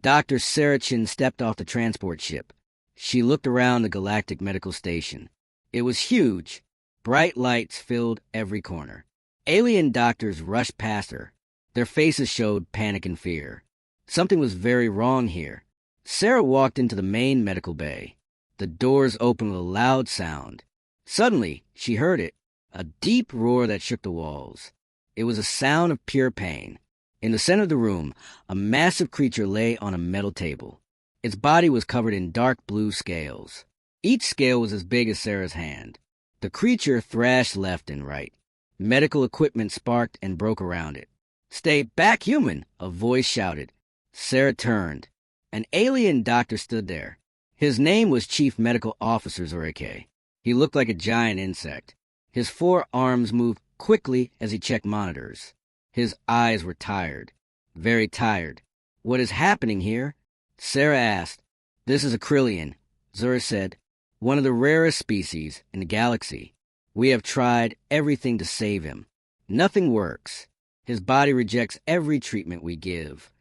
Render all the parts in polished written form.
Dr. Sarachin stepped off the transport ship. She looked around the galactic medical station. It was huge. Bright lights filled every corner. Alien doctors rushed past her. Their faces showed panic and fear. Something was very wrong here. Sarah walked into the main medical bay. The doors opened with a loud sound. Suddenly, she heard it, a deep roar that shook the walls. It was a sound of pure pain. In the center of the room, a massive creature lay on a metal table. Its body was covered in dark blue scales. Each scale was as big as Sarah's hand. The creature thrashed left and right. Medical equipment sparked and broke around it. "Stay back, human!" a voice shouted. Sarah turned. An alien doctor stood there. His name was Chief Medical Officer Zorike. He looked like a giant insect. His 4 arms moved quickly as he checked monitors. His eyes were tired, very tired. "What is happening here?" Sarah asked. "This is a Krillian," Zura said, "one of the rarest species in the galaxy. We have tried everything to save him. Nothing works. His body rejects every treatment we give."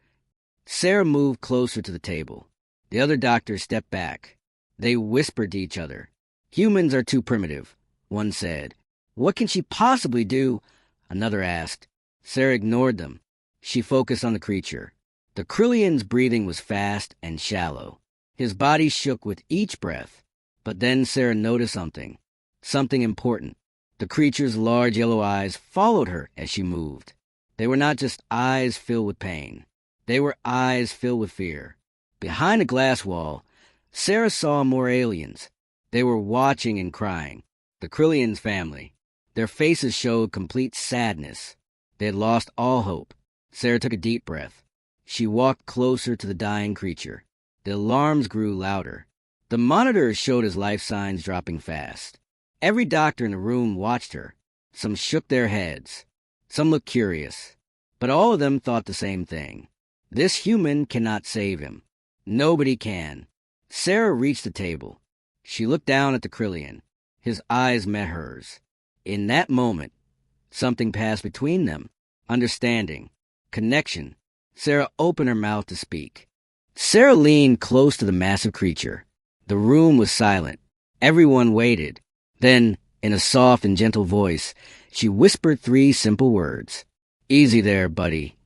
Sarah moved closer to the table. The other doctors stepped back. They whispered to each other. "Humans are too primitive," one said. "What can she possibly do?" another asked. Sarah ignored them. She focused on the creature. The Krillian's breathing was fast and shallow. His body shook with each breath. But then Sarah noticed something important. The creature's large yellow eyes followed her as she moved. They were not just eyes filled with pain. They were eyes filled with fear. Behind a glass wall, Sarah saw more aliens. They were watching and crying. The Krillian's family. Their faces showed complete sadness. They had lost all hope. Sarah took a deep breath. She walked closer to the dying creature. The alarms grew louder. The monitors showed his life signs dropping fast. Every doctor in the room watched her. Some shook their heads. Some looked curious. But all of them thought the same thing. This human cannot save him. Nobody can. Sarah reached the table. She looked down at the Krillian. His eyes met hers. In that moment, something passed between them. Understanding. Connection. Sarah opened her mouth to speak. Sarah leaned close to the massive creature. The room was silent. Everyone waited. Then, in a soft and gentle voice, she whispered 3 simple words. "Easy there, buddy."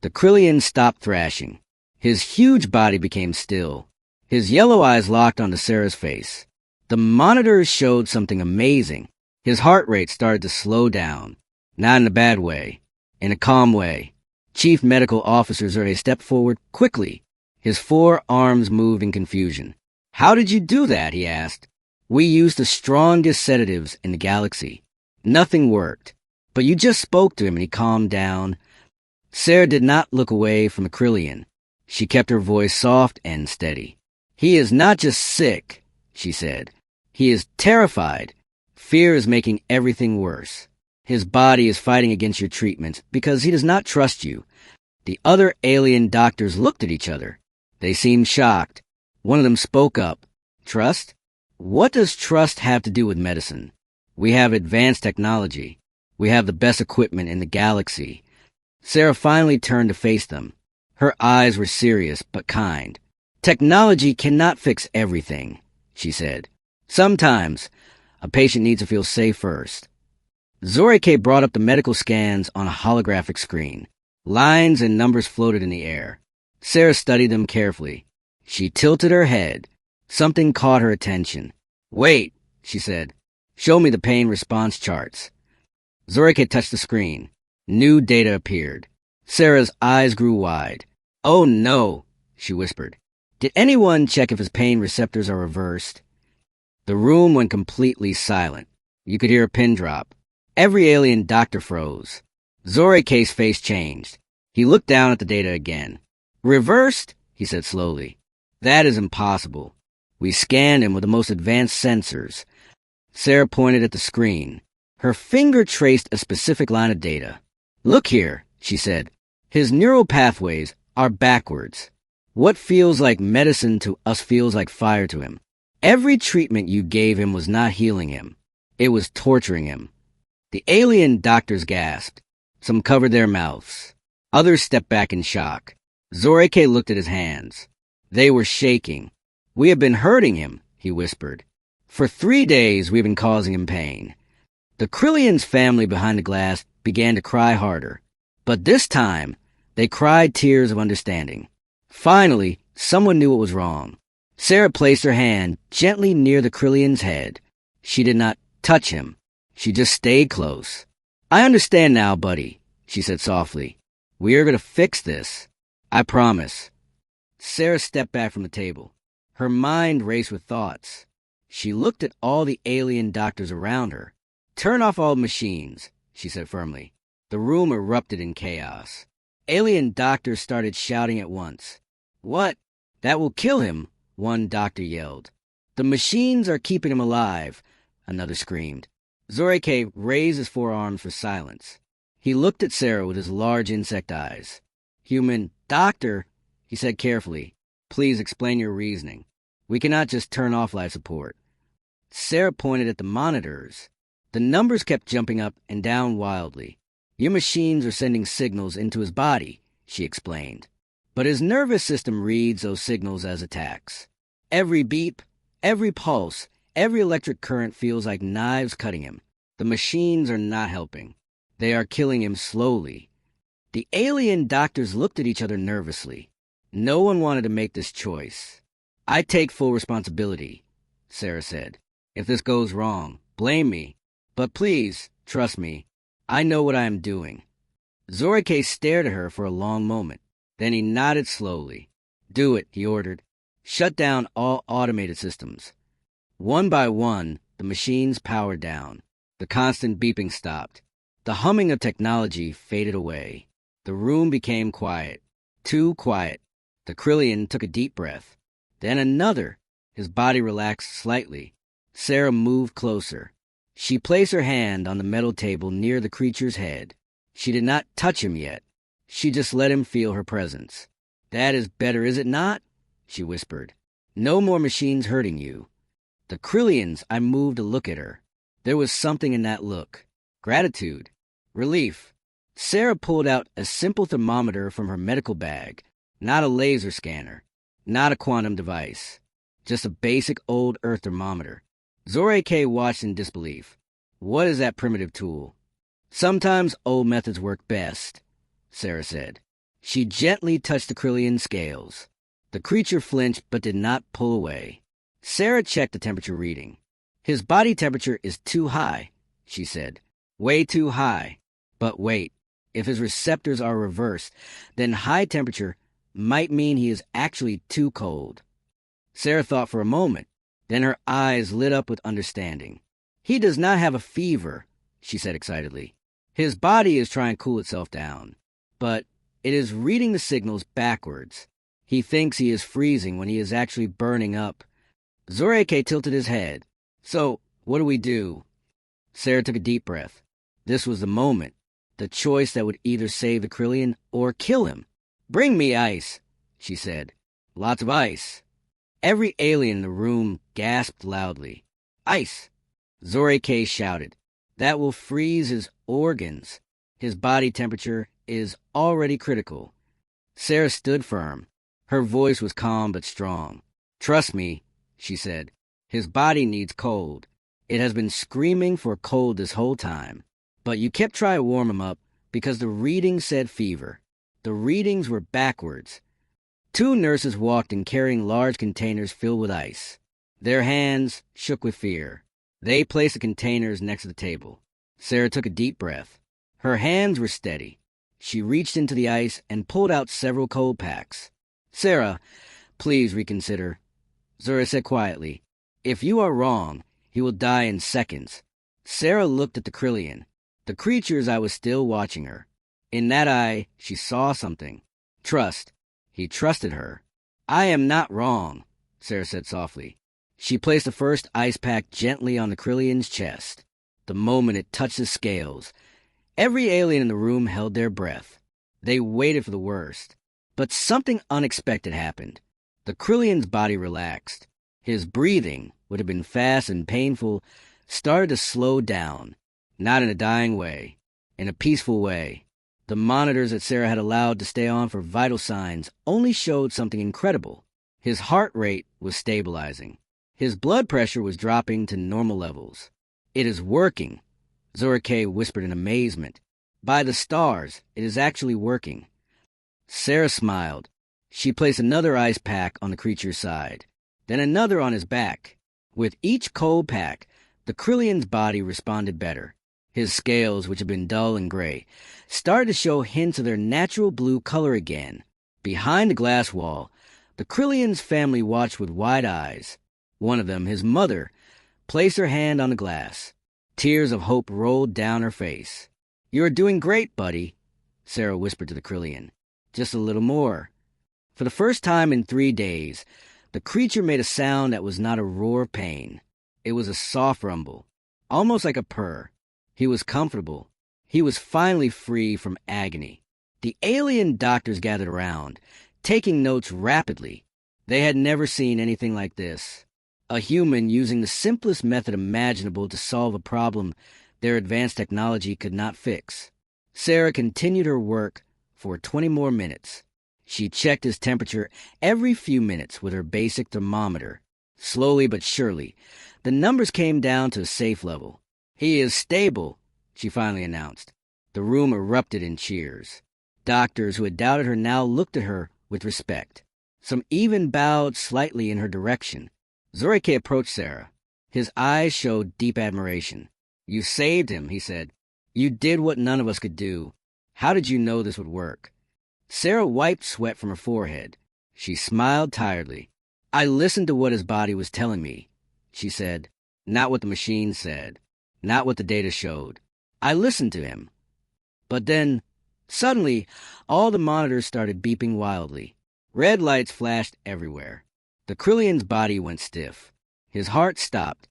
The Krillian stopped thrashing. His huge body became still. His yellow eyes locked onto Sarah's face. The monitors showed something amazing. His heart rate started to slow down. Not in a bad way. In a calm way. Chief Medical Officer Zurde stepped forward quickly. His 4 arms moved in confusion. "How did you do that?" he asked. "We used the strongest sedatives in the galaxy. Nothing worked. But you just spoke to him and he calmed down." Sarah did not look away from the Krillian. She kept her voice soft and steady. "He is not just sick," she said. "He is terrified. Fear is making everything worse. His body is fighting against your treatments because he does not trust you." The other alien doctors looked at each other. They seemed shocked. One of them spoke up. "Trust? What does trust have to do with medicine? We have advanced technology. We have the best equipment in the galaxy." Sarah finally turned to face them. Her eyes were serious but kind. "Technology cannot fix everything," she said. "Sometimes a patient needs to feel safe first." Zorike brought up the medical scans on a holographic screen. Lines and numbers floated in the air. Sarah studied them carefully. She tilted her head. Something caught her attention. "Wait," she said. "Show me the pain response charts." Zorike touched the screen. New data appeared. Sarah's eyes grew wide. "Oh no," she whispered. "Did anyone check if his pain receptors are reversed?" The room went completely silent. You could hear a pin drop. Every alien doctor froze. Zorike's face changed. He looked down at the data again. "Reversed?" he said slowly. "That is impossible. We scanned him with the most advanced sensors." Sarah pointed at the screen. Her finger traced a specific line of data. "Look here," she said. "His neural pathways are backwards. What feels like medicine to us feels like fire to him. Every treatment you gave him was not healing him. It was torturing him." The alien doctors gasped. Some covered their mouths. Others stepped back in shock. Zorike looked at his hands. They were shaking. "We have been hurting him," he whispered. "For 3 days we've been causing him pain." The Krillian's family behind the glass began to cry harder. But this time, they cried tears of understanding. Finally, someone knew what was wrong. Sarah placed her hand gently near the Krillian's head. She did not touch him. She just stayed close. "I understand now, buddy," she said softly. "We are going to fix this. I promise." Sarah stepped back from the table. Her mind raced with thoughts. She looked at all the alien doctors around her. "Turn off all machines," she said firmly. The room erupted in chaos. Alien doctors started shouting at once. "What? That will kill him," one doctor yelled. "The machines are keeping him alive," another screamed. Zorike raised his forearms for silence. He looked at Sarah with his large insect eyes. "Human doctor," he said carefully, "please explain your reasoning. We cannot just turn off life support." Sarah pointed at the monitors. The numbers kept jumping up and down wildly. "Your machines are sending signals into his body," she explained. "But his nervous system reads those signals as attacks. Every beep, every pulse, every electric current feels like knives cutting him. The machines are not helping. They are killing him slowly." The alien doctors looked at each other nervously. No one wanted to make this choice. "I take full responsibility," Sarah said. "If this goes wrong, blame me. But please, trust me. I know what I am doing." Zorike stared at her for a long moment. Then he nodded slowly. "Do it," he ordered. "Shut down all automated systems." One by one, the machines powered down. The constant beeping stopped. The humming of technology faded away. The room became quiet. Too quiet. The Krillian took a deep breath. Then another. His body relaxed slightly. Sarah moved closer. She placed her hand on the metal table near the creature's head. She did not touch him yet. She just let him feel her presence. "That is better, is it not?" she whispered. "No more machines hurting you." The Krillians, I moved to look at her. There was something in that look. Gratitude. Relief. Sarah pulled out a simple thermometer from her medical bag. Not a laser scanner. Not a quantum device. Just a basic old Earth thermometer. Zorike watched in disbelief. "What is that primitive tool?" "Sometimes old methods work best," Sarah said. She gently touched the Krillian scales. The creature flinched but did not pull away. Sarah checked the temperature reading. "His body temperature is too high," she said. "Way too high. But wait, if his receptors are reversed, then high temperature might mean he is actually too cold." Sarah thought for a moment. Then her eyes lit up with understanding. "He does not have a fever," she said excitedly. "His body is trying to cool itself down. But it is reading the signals backwards. He thinks he is freezing when he is actually burning up." Zorike tilted his head. "So, what do we do?" Sarah took a deep breath. This was the moment. The choice that would either save the Krillian or kill him. "Bring me ice," she said. "Lots of ice." Every alien in the room gasped loudly. "Ice!" Zorike shouted. "That will freeze his organs. His body temperature is already critical." Sarah stood firm. Her voice was calm but strong. "Trust me," she said. "His body needs cold. It has been screaming for cold this whole time. But you kept trying to warm him up because the readings said fever. The readings were backwards." 2 nurses walked in carrying large containers filled with ice. Their hands shook with fear. They placed the containers next to the table. Sarah took a deep breath. Her hands were steady. She reached into the ice and pulled out several cold packs. "Sarah, please reconsider," Zora said quietly. "If you are wrong, he will die in seconds." Sarah looked at the Krillian. The creature's eye was still watching her. In that eye, she saw something. Trust. He trusted her. "I am not wrong," Sarah said softly. She placed the first ice pack gently on the Krillian's chest. The moment it touched his scales, every alien in the room held their breath. They waited for the worst. But something unexpected happened. The Krillian's body relaxed. His breathing, what had been fast and painful, started to slow down. Not in a dying way. In a peaceful way. The monitors that Sarah had allowed to stay on for vital signs only showed something incredible. His heart rate was stabilizing. His blood pressure was dropping to normal levels. "It is working," Zorike whispered in amazement. "By the stars, it is actually working." Sarah smiled. She placed another ice pack on the creature's side, then another on his back. With each cold pack, the Krillian's body responded better. His scales, which had been dull and gray, started to show hints of their natural blue color again. Behind the glass wall, the Krillian's family watched with wide eyes. One of them, his mother, placed her hand on the glass. Tears of hope rolled down her face. "You're doing great, buddy," Sarah whispered to the Krillian. "Just a little more." For the first time in 3 days, the creature made a sound that was not a roar of pain. It was a soft rumble, almost like a purr. He was comfortable. He was finally free from agony. The alien doctors gathered around, taking notes rapidly. They had never seen anything like this. A human using the simplest method imaginable to solve a problem their advanced technology could not fix. Sarah continued her work for 20 more minutes. She checked his temperature every few minutes with her basic thermometer. Slowly but surely, the numbers came down to a safe level. "He is stable," she finally announced. The room erupted in cheers. Doctors who had doubted her now looked at her with respect. Some even bowed slightly in her direction. Zorike approached Sarah. His eyes showed deep admiration. "You saved him," he said. "You did what none of us could do. How did you know this would work?" Sarah wiped sweat from her forehead. She smiled tiredly. "I listened to what his body was telling me," she said. "Not what the machine said. Not what the data showed. I listened to him." But then, suddenly, all the monitors started beeping wildly. Red lights flashed everywhere. The Krillian's body went stiff. His heart stopped.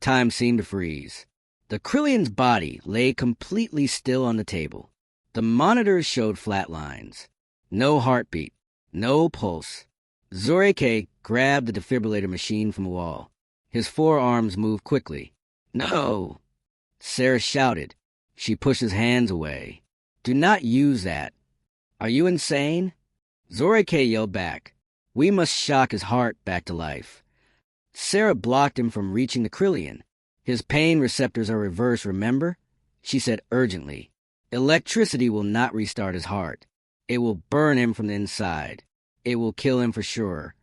Time seemed to freeze. The Krillian's body lay completely still on the table. The monitors showed flat lines. No heartbeat. No pulse. Zorike grabbed the defibrillator machine from the wall. His forearms moved quickly. "No!" Sarah shouted. She pushed his hands away. "Do not use that. Are you insane?" Zorike yelled back. "We must shock his heart back to life." Sarah blocked him from reaching the Krillian. "His pain receptors are reversed, remember?" she said urgently. "Electricity will not restart his heart. It will burn him from the inside. It will kill him for sure."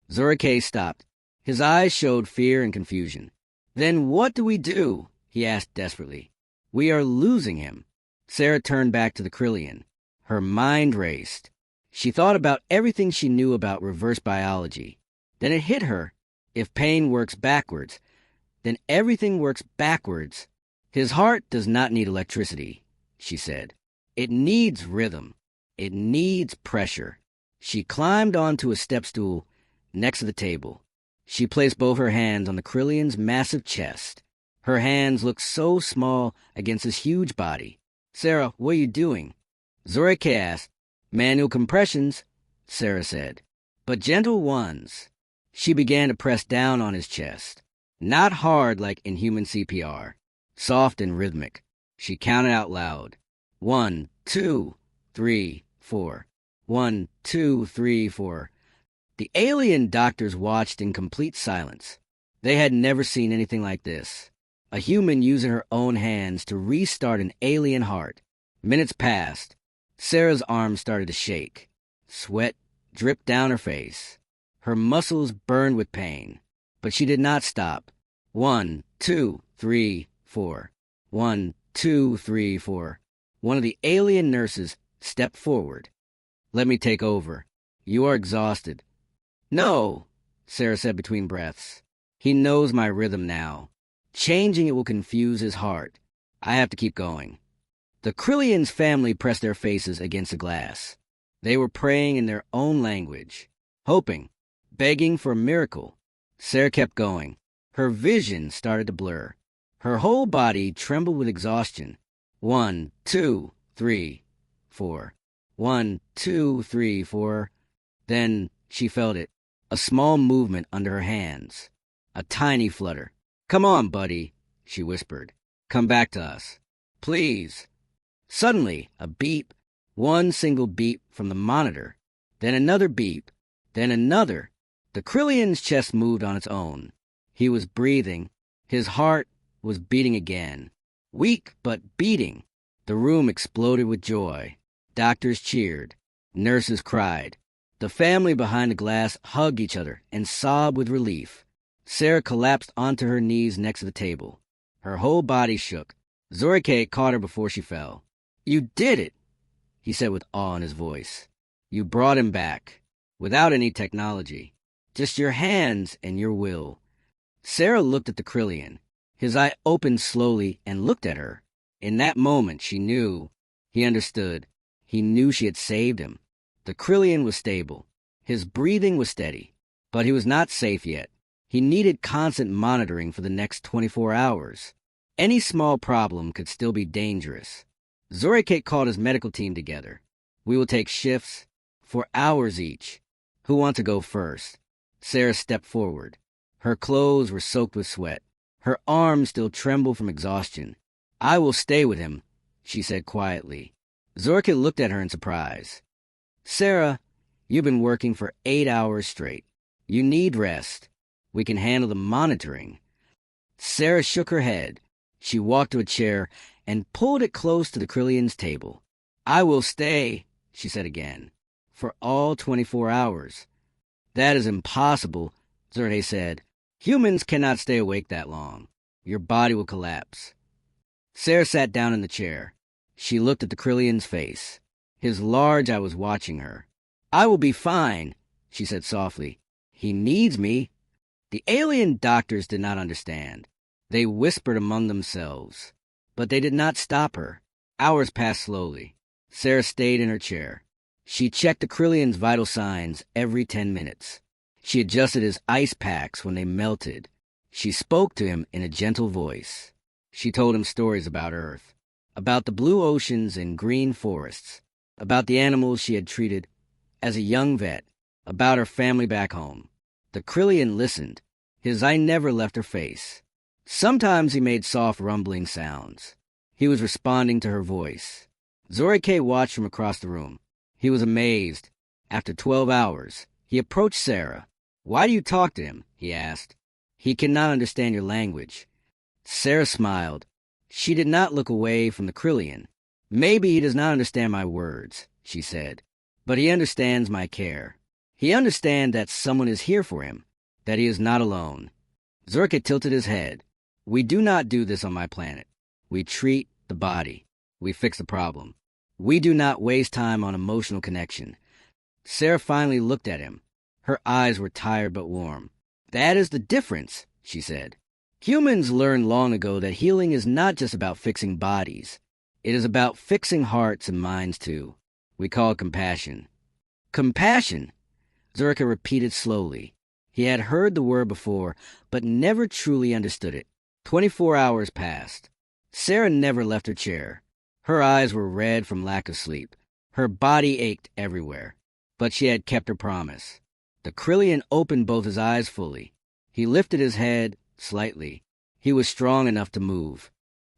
Zorike stopped. His eyes showed fear and confusion. "Then what do we do?" he asked desperately. "We are losing him." Sarah turned back to the Krillian. Her mind raced. She thought about everything she knew about reverse biology. Then it hit her. If pain works backwards, then everything works backwards. "His heart does not need electricity," she said. "It needs rhythm. It needs pressure." She climbed onto a step stool next to the table. She placed both her hands on the Krillian's massive chest. Her hands looked so small against his huge body. "Sarah, what are you doing?" Zorike asked. "Manual compressions," Sarah said. "But gentle ones." She began to press down on his chest. Not hard like in human CPR. Soft and rhythmic. She counted out loud. 1, 2, 3, 4. 1, 2, 3, 4. The alien doctors watched in complete silence. They had never seen anything like this. A human using her own hands to restart an alien heart. Minutes passed. Sarah's arms started to shake. Sweat dripped down her face. Her muscles burned with pain. But she did not stop. 1, 2, 3, 4. 1, 2, 3, 4. One of the alien nurses stepped forward. "Let me take over. You are exhausted." "No," Sarah said between breaths. "He knows my rhythm now. Changing it will confuse his heart. I have to keep going." The Krillian's family pressed their faces against the glass. They were praying in their own language, hoping, begging for a miracle. Sarah kept going. Her vision started to blur. Her whole body trembled with exhaustion. 1, 2, 3, 4. 1, 2, 3, 4. Then she felt it. A small movement under her hands. A tiny flutter. "Come on, buddy," she whispered. "Come back to us. Please." Suddenly, a beep, One single beep from the monitor, then another beep, then another. The Krillian's chest moved on its own. He was breathing. His heart was beating again. Weak, but beating. The room exploded with joy. Doctors cheered. Nurses cried. The family behind the glass hugged each other and sobbed with relief. Sarah collapsed onto her knees next to the table. Her whole body shook. Zorike caught her before she fell. "You did it," he said with awe in his voice. "You brought him back, without any technology. Just your hands and your will." Sarah looked at the Krillian. His eye opened slowly and looked at her. In that moment, she knew. He understood. He knew she had saved him. The Krillian was stable. His breathing was steady. But he was not safe yet. He needed constant monitoring for the next 24 hours. Any small problem could still be dangerous. Zorike called his medical team together. "We will take shifts for hours each. Who wants to go first?" Sarah stepped forward. Her clothes were soaked with sweat. Her arms still trembled from exhaustion. "I will stay with him," she said quietly. Zorike looked at her in surprise. "Sarah, you've been working for 8 hours straight. You need rest. We can handle the monitoring." Sarah shook her head. She walked to a chair and pulled it close to the Krillian's table. "I will stay," she said again, "for all 24 hours. "That is impossible," Zorike said. "Humans cannot stay awake that long. Your body will collapse." Sarah sat down in the chair. She looked at the Krillian's face. His large eye was watching her. "I will be fine," she said softly. "He needs me." The alien doctors did not understand. They whispered among themselves. But they did not stop her. Hours passed slowly. Sarah stayed in her chair. She checked the Krillian's vital signs every 10 minutes. She adjusted his ice packs when they melted. She spoke to him in a gentle voice. She told him stories about Earth, about the blue oceans and green forests, about the animals she had treated as a young vet, about her family back home. The Krillian listened. His eye never left her face. Sometimes he made soft rumbling sounds. He was responding to her voice. Zorike watched from across the room. He was amazed. After 12 hours, he approached Sarah. "Why do you talk to him?" he asked. "He cannot understand your language." Sarah smiled. She did not look away from the Krillian. "Maybe he does not understand my words," she said, "but he understands my care. He understands that someone is here for him, that he is not alone." Zorike tilted his head. "We do not do this on my planet. We treat the body. We fix the problem. We do not waste time on emotional connection." Sarah finally looked at him. Her eyes were tired but warm. "That is the difference," she said. "Humans learned long ago that healing is not just about fixing bodies. It is about fixing hearts and minds too. We call it compassion." "Compassion," Zorike repeated slowly. He had heard the word before, but never truly understood it. 24 hours passed. Sarah never left her chair. Her eyes were red from lack of sleep. Her body ached everywhere. But she had kept her promise. The Krillian opened both his eyes fully. He lifted his head slightly. He was strong enough to move.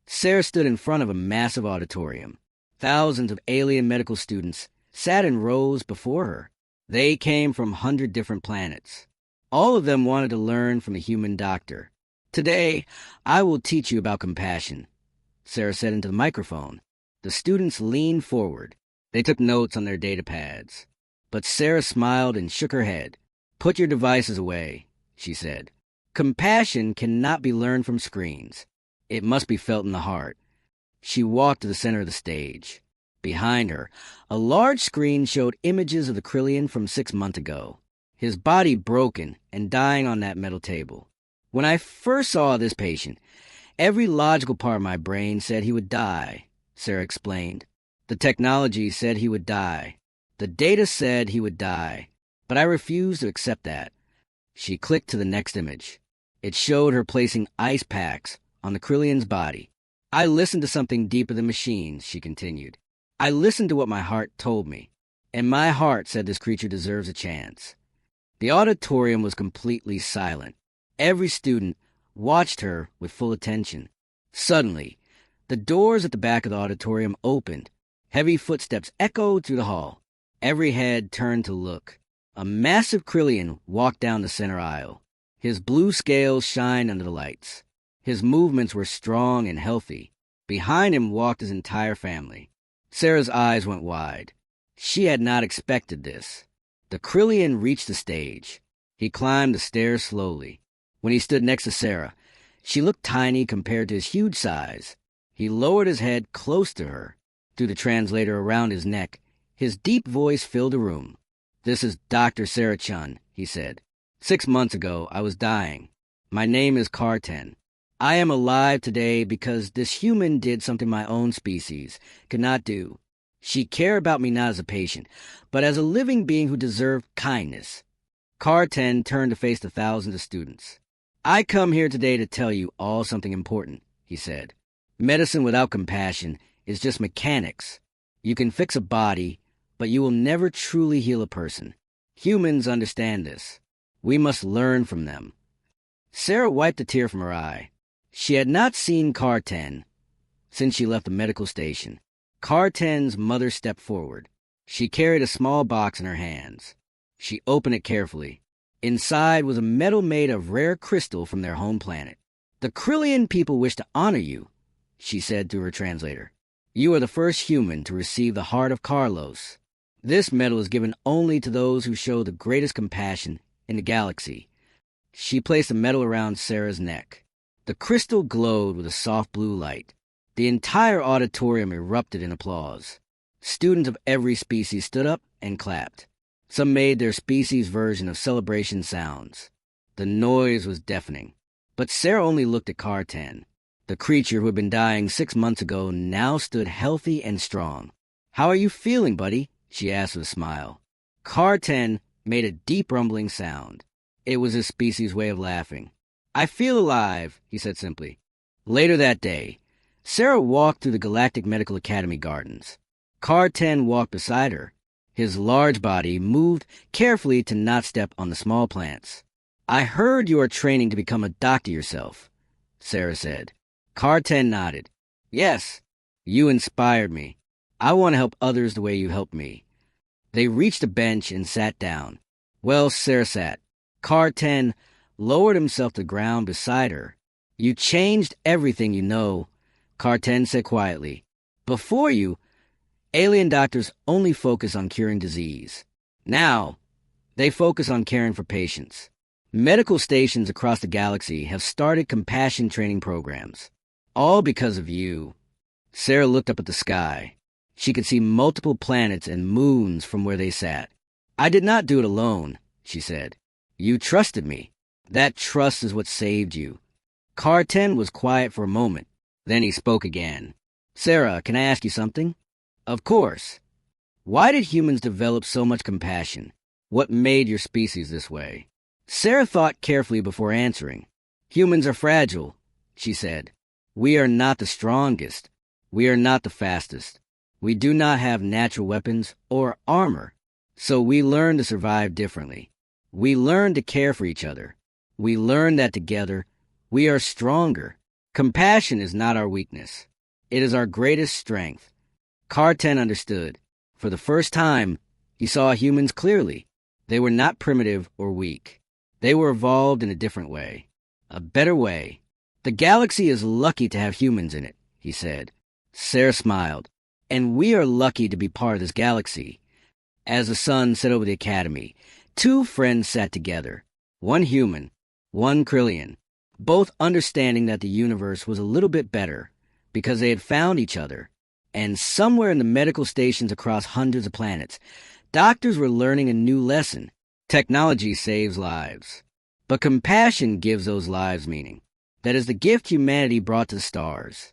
Sarah stood in front of a massive auditorium. Thousands of alien medical students sat in rows before her. They came from 100 different planets. All of them wanted to learn from a human doctor. "Today, I will teach you about compassion," Sarah said into the microphone. The students leaned forward. They took notes on their data pads. But Sarah smiled and shook her head. "Put your devices away," she said. "Compassion cannot be learned from screens. It must be felt in the heart." She walked to the center of the stage. Behind her, a large screen showed images of the Krillian from 6 months ago. His body broken and dying on that metal table. "When I first saw this patient, every logical part of my brain said he would die," Sarah explained. "The technology said he would die. The data said he would die. But I refused to accept that." She clicked to the next image. It showed her placing ice packs on the Krillian's body. "I listened to something deeper than machines," she continued. "I listened to what my heart told me. And my heart said this creature deserves a chance." The auditorium was completely silent. Every student watched her with full attention. Suddenly, the doors at the back of the auditorium opened, Heavy footsteps echoed through the hall. Every head turned to look. A massive Krillian walked down the center aisle. His blue scales shined under the lights. His movements were strong and healthy. Behind him walked his entire family. Sarah's eyes went wide. She had not expected this. The Krillian reached the stage. He climbed the stairs slowly. When he stood next to Sarah, she looked tiny compared to his huge size. He lowered his head close to her. Through the translator around his neck, his deep voice filled the room. "This is Dr. Sarah Chun," he said. "6 months ago, I was dying. My name is Carten. I am alive today because this human did something my own species could not do. She cared about me not as a patient, but as a living being who deserved kindness." Carten turned to face the thousands of students. "I come here today to tell you all something important," he said. "Medicine without compassion is just mechanics. You can fix a body, but you will never truly heal a person. Humans understand this. We must learn from them." Sarah wiped a tear from her eye. She had not seen Carten since she left the medical station. Carten's mother stepped forward. She carried a small box in her hands. She opened it carefully. Inside was a medal made of rare crystal from their home planet. "The Krillian people wish to honor you," she said through her translator. "You are the first human to receive the heart of Carlos. This medal is given only to those who show the greatest compassion in the galaxy." She placed the medal around Sarah's neck. The crystal glowed with a soft blue light. The entire auditorium erupted in applause. Students of every species stood up and clapped. Some made their species' version of celebration sounds. The noise was deafening. But Sarah only looked at Carten. The creature who had been dying 6 months ago now stood healthy and strong. "How are you feeling, buddy?" she asked with a smile. Carten made a deep rumbling sound. It was his species' way of laughing. "I feel alive," he said simply. Later that day, Sarah walked through the Galactic Medical Academy gardens. Carten walked beside her. His large body moved carefully to not step on the small plants. "I heard you are training to become a doctor yourself," Sarah said. Carten nodded. "Yes, you inspired me. I want to help others the way you helped me." They reached a bench and sat down. Well, Sarah sat. Carten lowered himself to the ground beside her. "You changed everything you know," Carten said quietly. "Before you, alien doctors only focus on curing disease. Now, they focus on caring for patients. Medical stations across the galaxy have started compassion training programs. All because of you." Sarah looked up at the sky. She could see multiple planets and moons from where they sat. "I did not do it alone," she said. "You trusted me. That trust is what saved you." Carten was quiet for a moment. Then he spoke again. "Sarah, can I ask you something?" "Of course. Why did humans develop so much compassion? What made your species this way?" Sarah thought carefully before answering. "Humans are fragile," she said. "We are not the strongest. We are not the fastest. We do not have natural weapons or armor. So we learn to survive differently. We learn to care for each other. We learn that together, we are stronger. Compassion is not our weakness. It is our greatest strength." Carten understood. For the first time, he saw humans clearly. They were not primitive or weak. They were evolved in a different way. A better way. "The galaxy is lucky to have humans in it," he said. Sarah smiled. "And we are lucky to be part of this galaxy." As the sun set over the academy, 2 friends sat together. One human, one Krillian, both understanding that the universe was a little bit better because they had found each other. And somewhere in the medical stations across hundreds of planets, doctors were learning a new lesson. Technology saves lives, but compassion gives those lives meaning. That is the gift humanity brought to the stars.